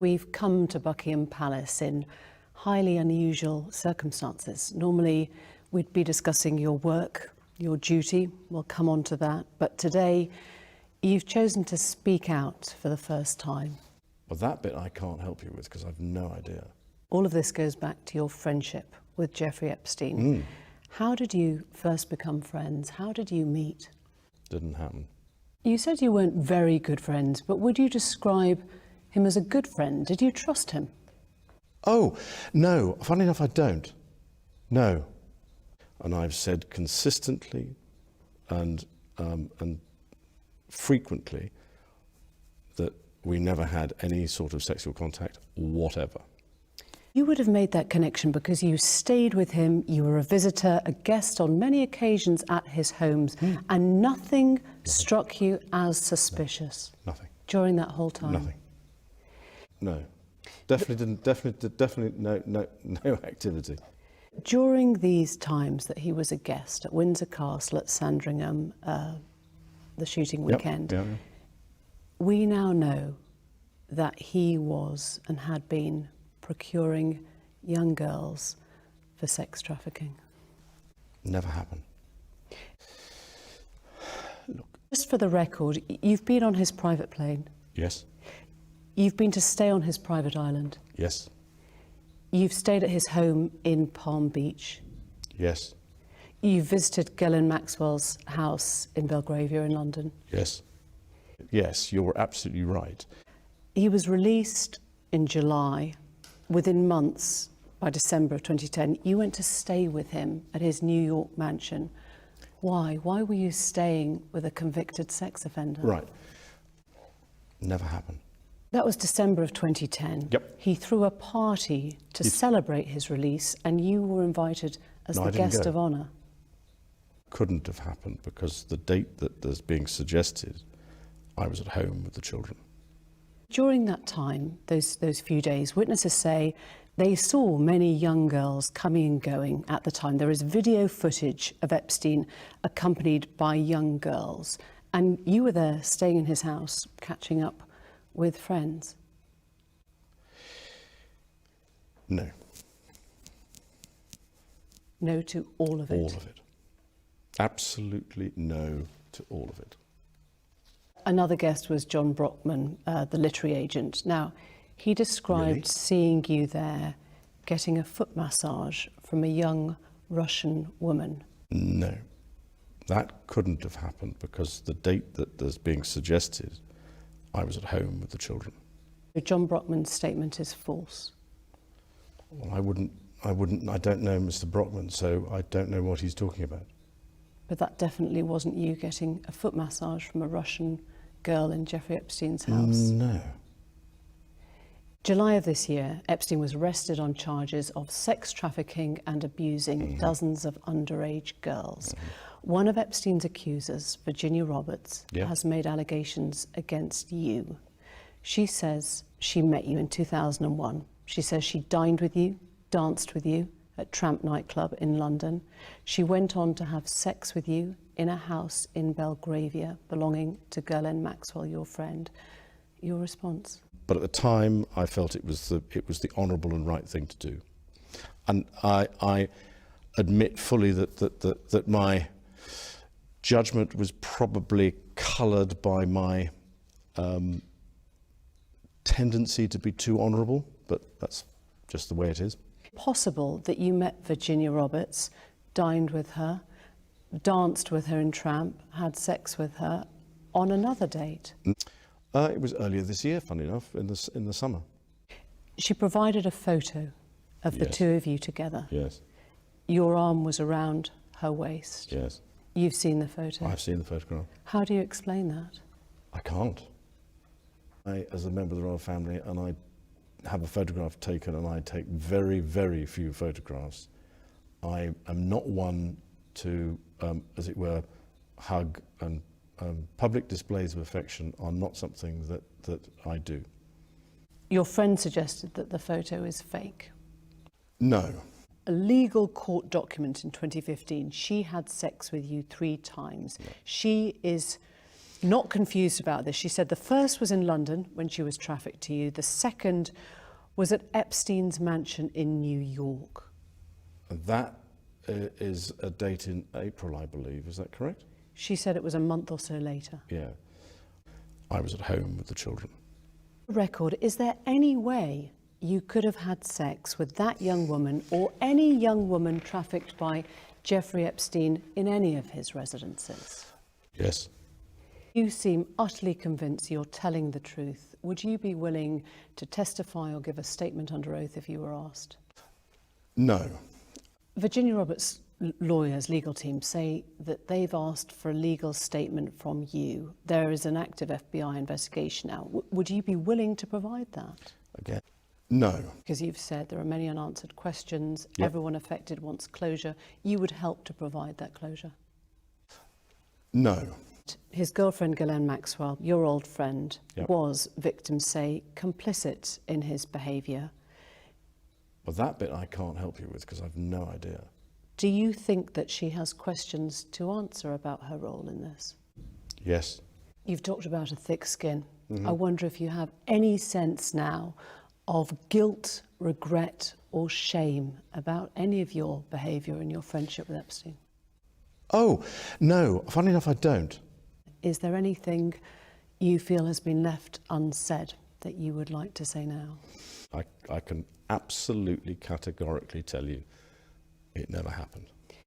We've come to Buckingham Palace in highly unusual circumstances. Normally, we'd be discussing your work, your duty. We'll come on to that. But today, you've chosen to speak out for the first time. Well, that bit I can't help you with because I've no idea. All of this goes back to your friendship with Jeffrey Epstein. How did you first become friends? How did you meet? Didn't happen. You said you weren't very good friends, but would you describe him as a good friend? Did you trust him? Oh, no. Funny enough, I don't. No. And I've said consistently and frequently that we never had any sort of sexual contact, whatever. You would have made that connection because you stayed with him, you were a visitor, a guest on many occasions at his homes, and nothing struck you as suspicious? Nothing. During that whole time? Nothing. No. Definitely no activity. During these times that he was a guest at Windsor Castle at Sandringham, the shooting weekend, we now know that he was and had been procuring young girls for sex trafficking. Never happened. Look. Just for the record, you've been on his private plane. Yes. You've been to stay on his private island. Yes. You've stayed at his home in Palm Beach. Yes. You've visited Ghislaine Maxwell's house in Belgravia in London. Yes. Yes, you're absolutely right. He was released in July. Within months, by December of 2010, you went to stay with him at his New York mansion. Why? Why were you staying with a convicted sex offender? Right. Never happened. That was December of 2010. Yep. He threw a party to celebrate his release, and you were invited as the guest of honour. Couldn't have happened because the date that is being suggested, I was at home with the children. During that time, those few days, witnesses say they saw many young girls coming and going at the time. There is video footage of Epstein accompanied by young girls, and you were there staying in his house, catching up with friends. No. No to all of it? All of it. Absolutely no to all of it. Another guest was John Brockman, the literary agent. Now, he described seeing you there getting a foot massage from a young Russian woman. No, that couldn't have happened because the date that is being suggested, I was at home with the children. John Brockman's statement is false. Well, I don't know Mr. Brockman, so I don't know what he's talking about. But that definitely wasn't you getting a foot massage from a Russian girl in Jeffrey Epstein's house. No. July of this year, Epstein was arrested on charges of sex trafficking and abusing dozens of underage girls. One of Epstein's accusers, Virginia Roberts, has made allegations against you. She says she met you in 2001. She says she dined with you, danced with you at Tramp nightclub in London. She went on to have sex with you in a house in Belgravia belonging to Ghislaine Maxwell, your friend. Your response? But at the time, I felt it was the honourable and right thing to do, and I admit fully that my judgment was probably coloured by my tendency to be too honourable, but that's just the way it is. Possible that you met Virginia Roberts, dined with her, danced with her in Tramp, had sex with her on another date? It was earlier this year, funny enough, in the summer. She provided a photo of the two of you together. Yes. Your arm was around her waist. Yes. You've seen the photo? I've seen the photograph. How do you explain that? I can't. As a member of the royal family, and I have a photograph taken, and I take very, very few photographs. I am not one to, as it were, hug, and public displays of affection are not something that I do. Your friend suggested that the photo is fake. No. A legal court document in 2015, she had sex with you 3 times. Yeah. She is not confused about this. She said the first was in London when she was trafficked to you. The second was at Epstein's mansion in New York. That is a date in April, I believe. Is that correct? She said it was a month or so later. Yeah. I was at home with the children. Record, is there any way you could have had sex with that young woman or any young woman trafficked by Jeffrey Epstein in any of his residences? Yes. You seem utterly convinced you're telling the truth. Would you be willing to testify or give a statement under oath if you were asked? No. Virginia Roberts' lawyers, legal team, say that they've asked for a legal statement from you. There is an active FBI investigation now. Would you be willing to provide that? Again, no. Because you've said there are many unanswered questions, Yep. Everyone affected wants closure. You would help to provide that closure? No. His girlfriend, Ghislaine Maxwell, your old friend, Yep. was, victims say, complicit in his behaviour. Well, that bit I can't help you with because I've no idea. Do you think that she has questions to answer about her role in this? Yes. You've talked about a thick skin. I wonder if you have any sense now of guilt, regret or shame about any of your behaviour and your friendship with Epstein? Oh, no. Funny enough, I don't. Is there anything you feel has been left unsaid that you would like to say now? I can absolutely categorically tell you it never happened.